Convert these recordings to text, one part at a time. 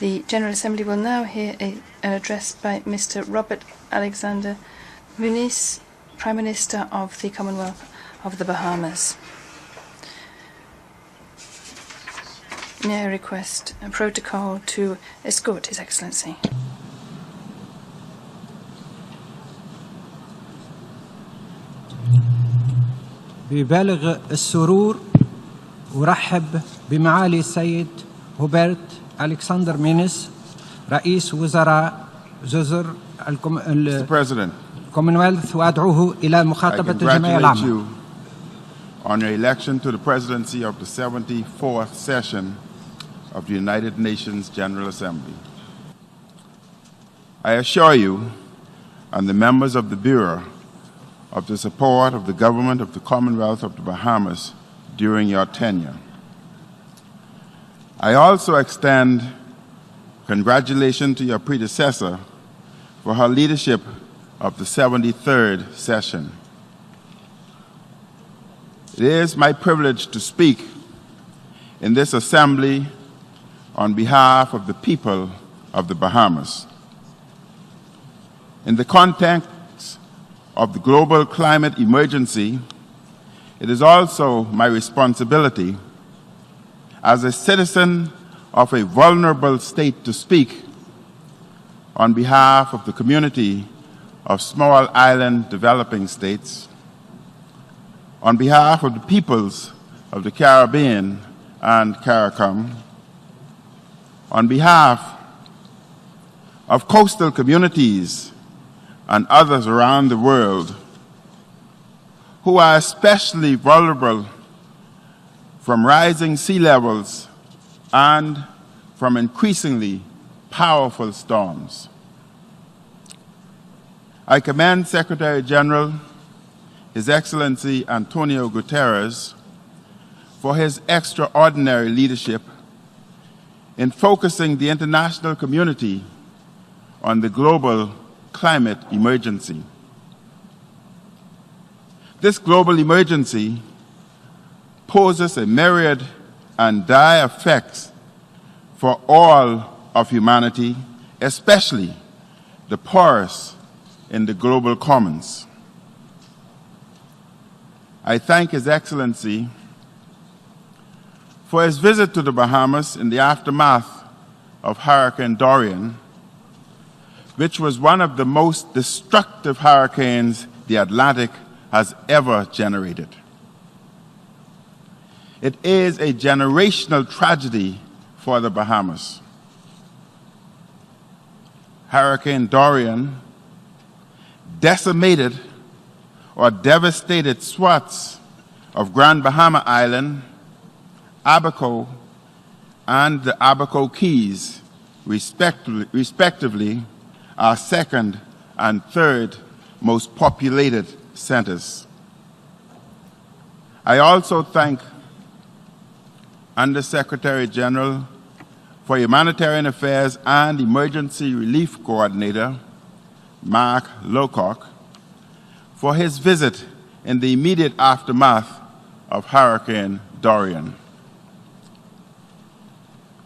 The General Assembly will now hear an address by Mr. Robert Alexander Muniz, Prime Minister of the Commonwealth of the Bahamas. May I request a protocol to escort His Excellency. ببالغ السرور أرحب بمعالي السيد هوبرت ألكسندر مينيز رئيس وزراء جزر Commonwealth وأدعوه إلى مخاطبة الجمعية العامة. On your election to the presidency of the 74th session of the United Nations General Assembly. I assure you and the members of the Bureau of the support of the government of the Commonwealth of the Bahamas during your tenure. I also extend congratulations to your predecessor for her leadership of the 73rd session. It is my privilege to speak in this assembly on behalf of the people of the Bahamas. In the context of the global climate emergency, it is also my responsibility as a citizen of a vulnerable state to speak on behalf of the community of small island developing states, on behalf of the peoples of the Caribbean and CARICOM, on behalf of coastal communities and others around the world who are especially vulnerable from rising sea levels and from increasingly powerful storms. I commend Secretary General His Excellency Antonio Guterres for his extraordinary leadership in focusing the international community on the global climate emergency. This global emergency poses a myriad and dire effects for all of humanity, especially the poorest in the global commons. I thank His Excellency for his visit to the Bahamas in the aftermath of Hurricane Dorian, which was one of the most destructive hurricanes the Atlantic has ever generated. It is a generational tragedy for the Bahamas. Hurricane Dorian decimated or devastated swaths of Grand Bahama Island, Abaco, and the Abaco Keys, respectively, our second and third most populated centers. I also thank Undersecretary General for Humanitarian Affairs and Emergency Relief Coordinator, Mark Lowcock, for his visit in the immediate aftermath of Hurricane Dorian.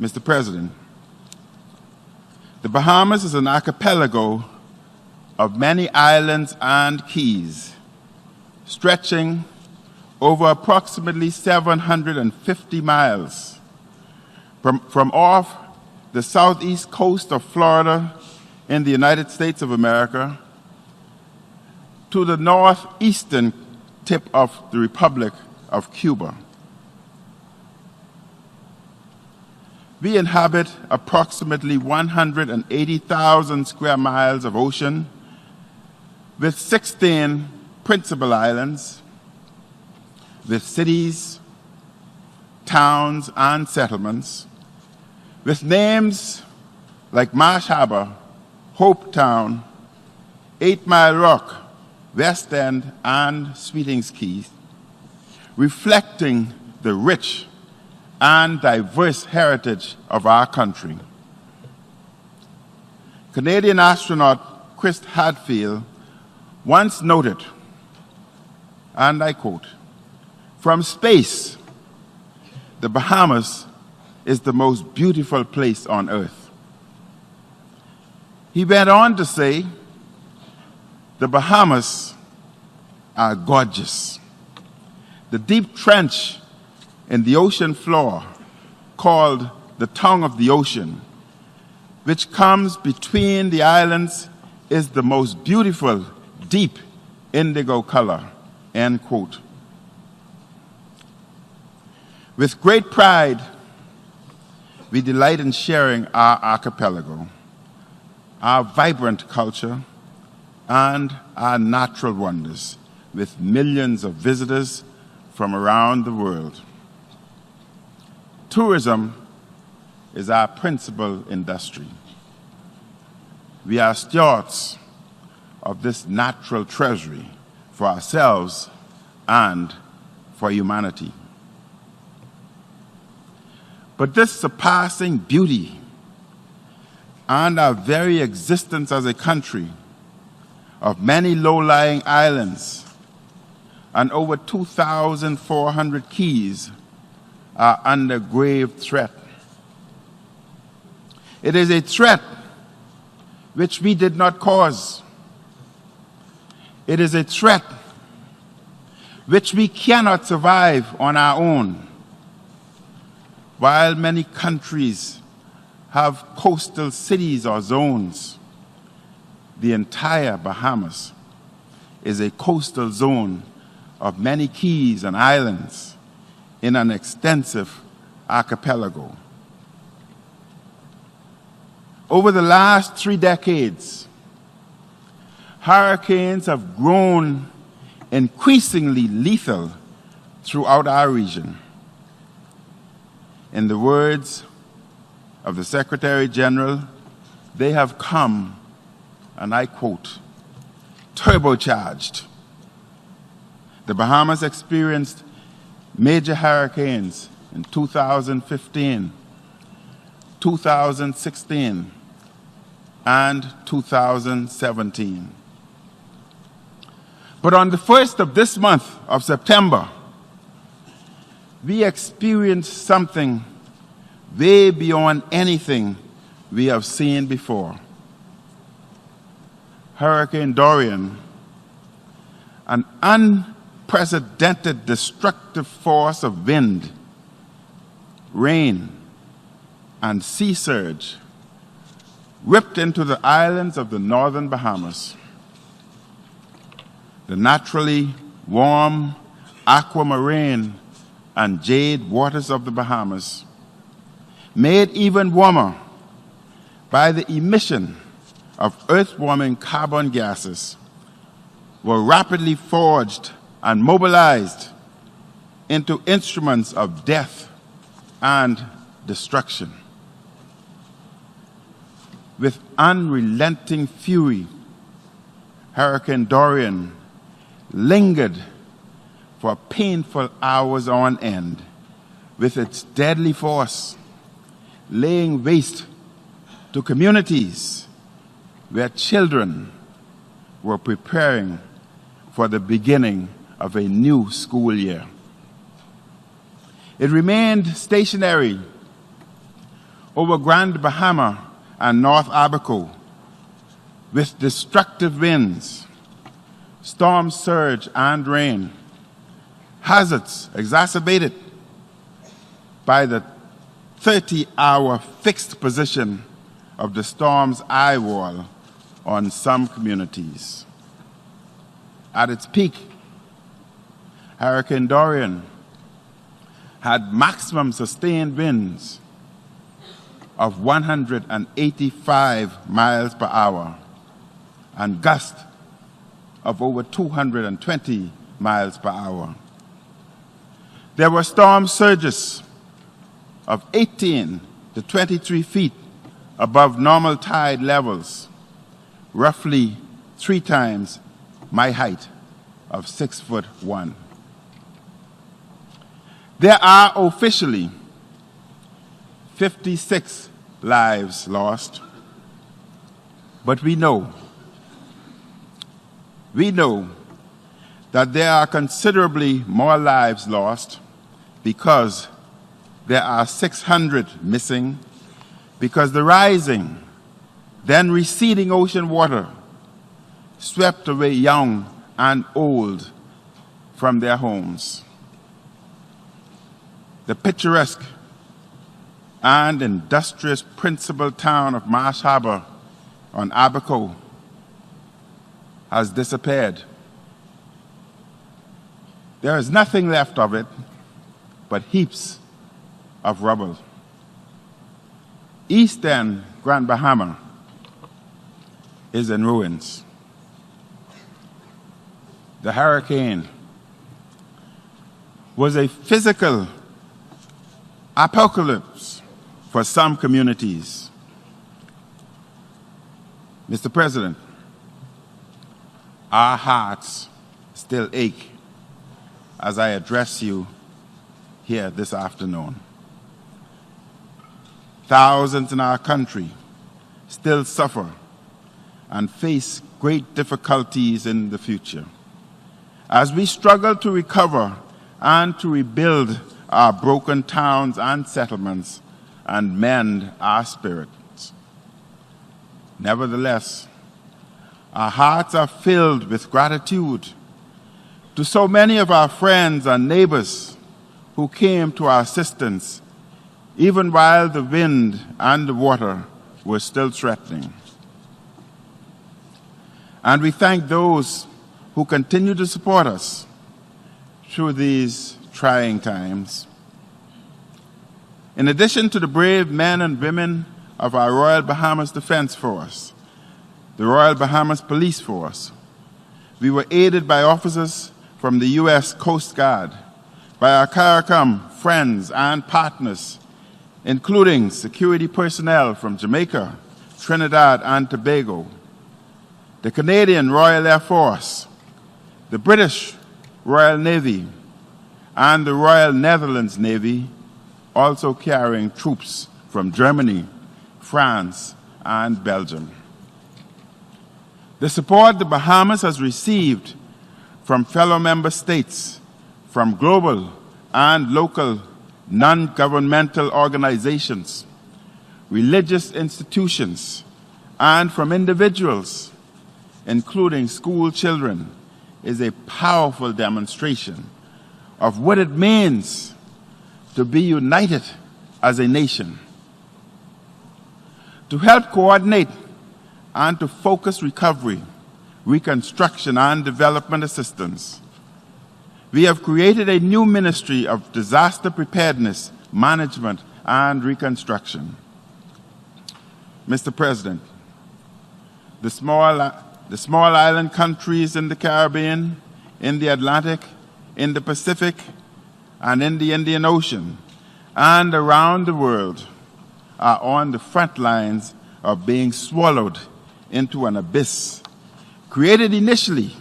Mr. President, the Bahamas is an archipelago of many islands and keys, stretching over approximately 750 miles from off the southeast coast of Florida in the United States of America to the northeastern tip of the Republic of Cuba. We inhabit approximately 180,000 square miles of ocean with 16 principal islands, with cities, towns, and settlements, with names like Marsh Harbor, Hope Town, 8 Mile Rock, West End, and Sweetings Keys, reflecting the rich and diverse heritage of our country. Canadian astronaut Chris Hadfield once noted, and I quote, "From space, the Bahamas is the most beautiful place on Earth." He went on to say, the Bahamas are gorgeous. The deep trench in the ocean floor, called the tongue of the ocean, which comes between the islands, is the most beautiful, deep indigo color, end quote. With great pride, we delight in sharing our archipelago, our vibrant culture, and our natural wonders with millions of visitors from around the world. Tourism is our principal industry. We are stewards of this natural treasury for ourselves and for humanity. But this surpassing beauty and our very existence as a country of many low-lying islands and over 2,400 keys are under grave threat. It is a threat which we did not cause. It is a threat which we cannot survive on our own. While many countries have coastal cities or zones, the entire Bahamas is a coastal zone of many keys and islands in an extensive archipelago. Over the last 3 decades, hurricanes have grown increasingly lethal throughout our region. In the words of the Secretary General, they have come, and I quote, turbocharged. The Bahamas experienced major hurricanes in 2015, 2016, and 2017. But on the 1st of this month of September, we experienced something way beyond anything we have seen before. Hurricane Dorian, an unprecedented destructive force of wind, rain, and sea surge, ripped into the islands of the northern Bahamas. The naturally warm aquamarine and jade waters of the Bahamas, made even warmer by the emission of earth-warming carbon gases, were rapidly forged and mobilized into instruments of death and destruction. With unrelenting fury, Hurricane Dorian lingered for painful hours on end with its deadly force, laying waste to communities where children were preparing for the beginning of a new school year. It remained stationary over Grand Bahama and North Abaco with destructive winds, storm surge and rain, hazards exacerbated by the 30-hour fixed position of the storm's eye wall on some communities. At its peak, Hurricane Dorian had maximum sustained winds of 185 miles per hour and gusts of over 220 miles per hour. There were storm surges of 18 to 23 feet above normal tide levels, roughly 3 times my height of 6'1". There are officially 56 lives lost, but we know that there are considerably more lives lost because there are 600 missing, because the rising then receding ocean water swept away young and old from their homes. The picturesque and industrious principal town of Marsh Harbor on Abaco has disappeared. There is nothing left of it but heaps of rubble. Eastern Grand Bahama is in ruins. The hurricane was a physical apocalypse for some communities. Mr. President, our hearts still ache as I address you here this afternoon. Thousands in our country still suffer and face great difficulties in the future. As we struggle to recover and to rebuild our broken towns and settlements and mend our spirits. Nevertheless, our hearts are filled with gratitude to so many of our friends and neighbors who came to our assistance even while the wind and the water were still threatening. And we thank those who continue to support us through these trying times. In addition to the brave men and women of our Royal Bahamas Defense Force, the Royal Bahamas Police Force, we were aided by officers from the U.S. Coast Guard, by our CARICOM friends and partners, including security personnel from Jamaica, Trinidad and Tobago, the Canadian Royal Air Force, the British Royal Navy, and the Royal Netherlands Navy, also carrying troops from Germany, France, and Belgium. The support the Bahamas has received from fellow member states, from global and local non-governmental organizations, religious institutions, and from individuals, including school children, is a powerful demonstration of what it means to be united as a nation. To help coordinate and to focus recovery, reconstruction, and development assistance, we have created a new Ministry of Disaster Preparedness, Management, and Reconstruction. Mr. President, the small island countries in the Caribbean, in the Atlantic, in the Pacific, and in the Indian Ocean, and around the world are on the front lines of being swallowed into an abyss created initially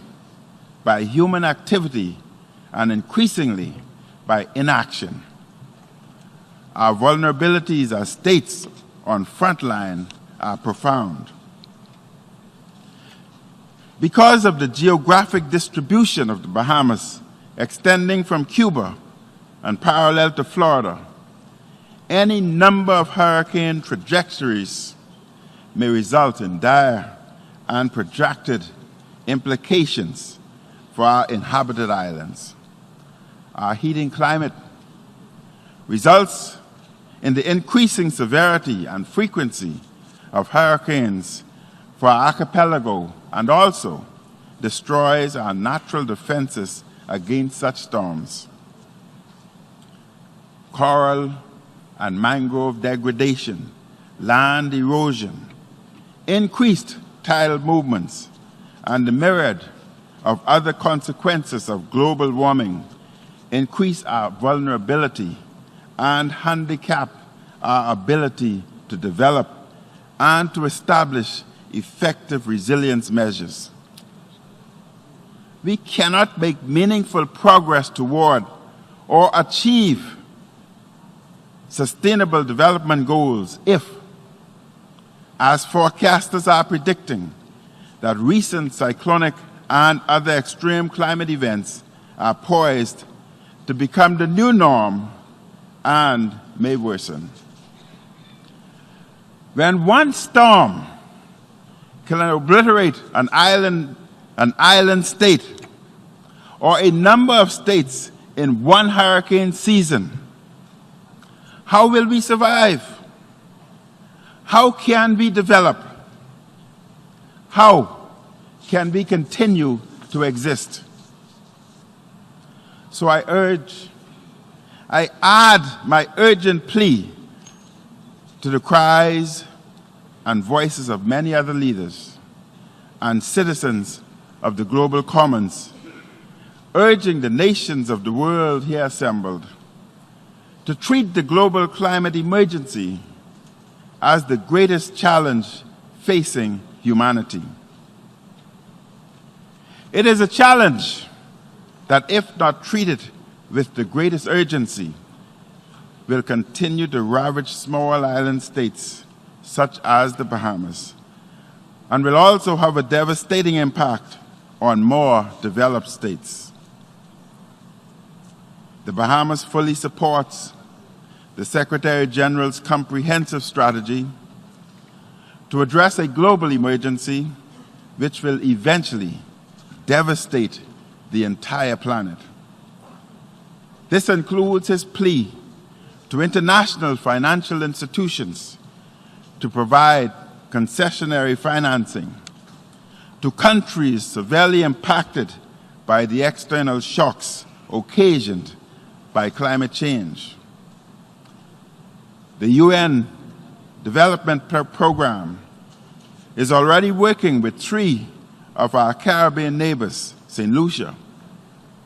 by human activity and increasingly by inaction. Our vulnerabilities as states on front line are profound. Because of the geographic distribution of the Bahamas, extending from Cuba and parallel to Florida, any number of hurricane trajectories may result in dire and protracted implications for our inhabited islands. Our heating climate results in the increasing severity and frequency of hurricanes for our archipelago and also destroys our natural defenses against such storms. Coral and mangrove degradation, land erosion, increased tidal movements, and the myriad of other consequences of global warming increase our vulnerability and handicap our ability to develop and to establish effective resilience measures. We cannot make meaningful progress toward or achieve sustainable development goals if, as forecasters are predicting, that recent cyclonic and other extreme climate events are poised to become the new norm and may worsen. When one storm can obliterate an island state or a number of states in one hurricane season, how will we survive? How can we develop? How can we continue to exist? So I add my urgent plea to the cries and voices of many other leaders and citizens of the global commons, urging the nations of the world here assembled to treat the global climate emergency as the greatest challenge facing humanity. It is a challenge that, if not treated with the greatest urgency, will continue to ravage small island states such as the Bahamas, and will also have a devastating impact on more developed states. The Bahamas fully supports the Secretary General's comprehensive strategy to address a global emergency which will eventually devastate the entire planet. This includes his plea to international financial institutions to provide concessionary financing to countries severely impacted by the external shocks occasioned by climate change. The UN Development Program is already working with 3 of our Caribbean neighbors, St. Lucia,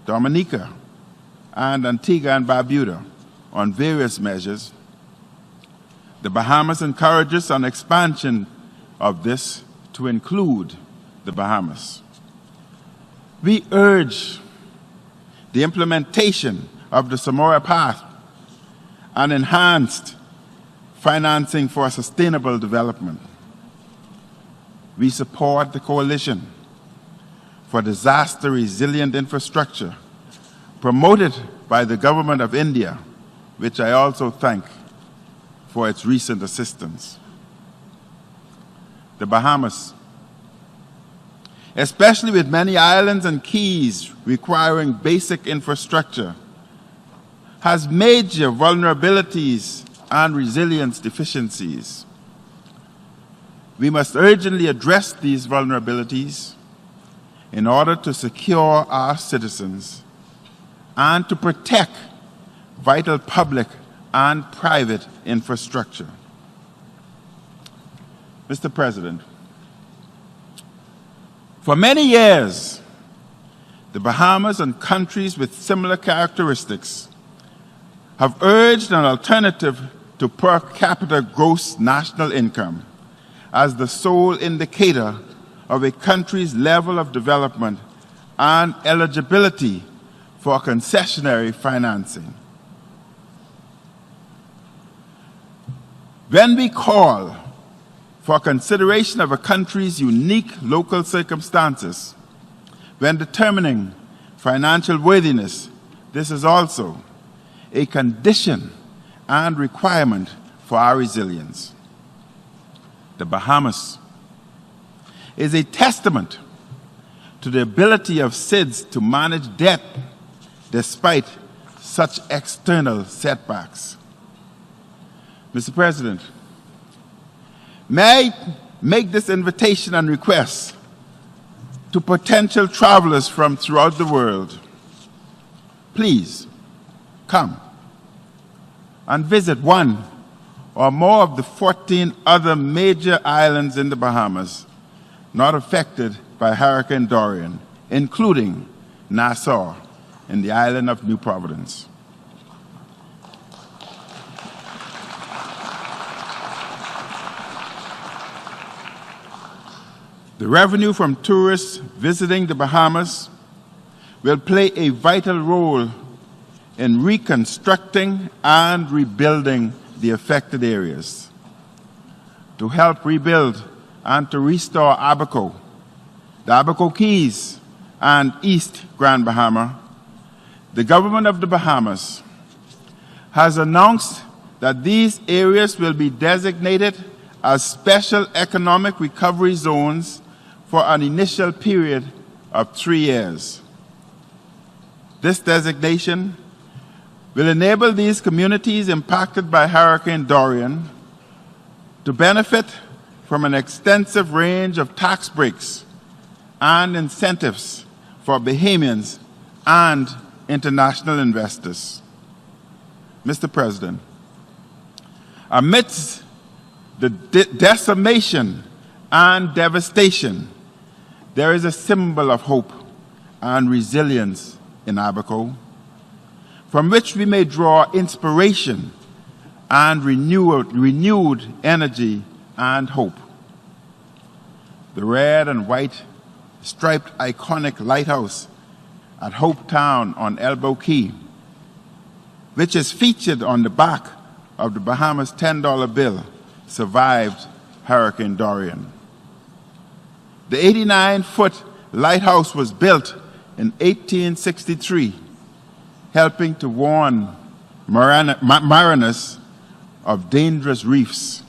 Dominica, and Antigua and Barbuda, on various measures. The Bahamas encourages an expansion of this to include the Bahamas. We urge the implementation of the Samora Path and enhanced financing for sustainable development. We support the Coalition for Disaster Resilient Infrastructure promoted by the Government of India, which I also thank for its recent assistance. The Bahamas, especially with many islands and keys requiring basic infrastructure, has major vulnerabilities and resilience deficiencies. We must urgently address these vulnerabilities in order to secure our citizens and to protect vital public and private infrastructure. Mr. President, for many years, the Bahamas and countries with similar characteristics have urged an alternative to per capita gross national income as the sole indicator of a country's level of development and eligibility for concessionary financing. When we call for consideration of a country's unique local circumstances when determining financial worthiness, this is also a condition and requirement for our resilience. The Bahamas is a testament to the ability of SIDS to manage debt despite such external setbacks. Mr. President, may I make this invitation and request to potential travelers from throughout the world? Please come and visit one or more of the 14 other major islands in the Bahamas not affected by Hurricane Dorian, including Nassau and the island of New Providence. The revenue from tourists visiting the Bahamas will play a vital role in reconstructing and rebuilding the affected areas. To help rebuild and to restore Abaco, the Abaco Keys, and East Grand Bahama, the government of the Bahamas has announced that these areas will be designated as special economic recovery zones for an initial period of 3 years. This designation will enable these communities impacted by Hurricane Dorian to benefit from an extensive range of tax breaks and incentives for Bahamians and international investors. Mr. President, amidst the decimation and devastation, there is a symbol of hope and resilience in Abaco, from which we may draw inspiration and renewed energy and hope. The red and white striped iconic lighthouse at Hope Town on Elbow Key, which is featured on the back of the Bahamas $10 bill, survived Hurricane Dorian. The 89-foot lighthouse was built in 1863, helping to warn mariners of dangerous reefs.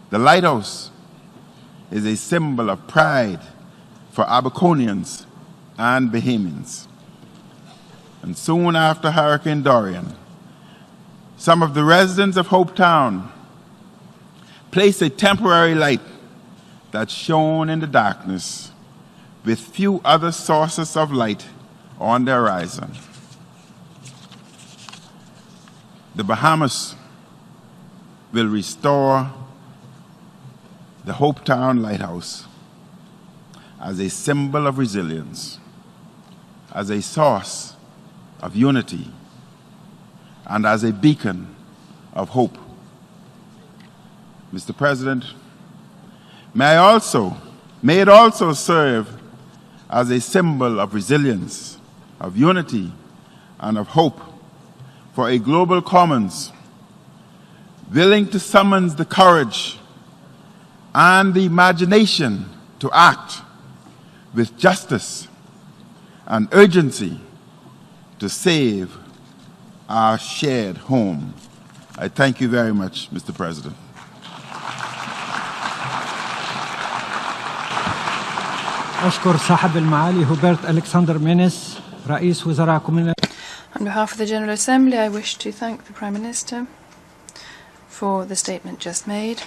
The lighthouse is a symbol of pride for Abaconians and Bahamians. And soon after Hurricane Dorian, some of the residents of Hope Town placed a temporary light that shone in the darkness with few other sources of light on the horizon. The Bahamas will restore the Hope Town Lighthouse as a symbol of resilience, as a source of unity, and as a beacon of hope. Mr. President, may it also serve as a symbol of resilience, of unity, and of hope for a global commons willing to summon the courage and the imagination to act with justice and urgency to save our shared home. I thank you very much, Mr. President. أشكر صاحب المعالي هوبرت ألكسندر مينيس رئيس وزراء كومنولث. On behalf of the General Assembly, I wish to thank the Prime Minister for the statement just made.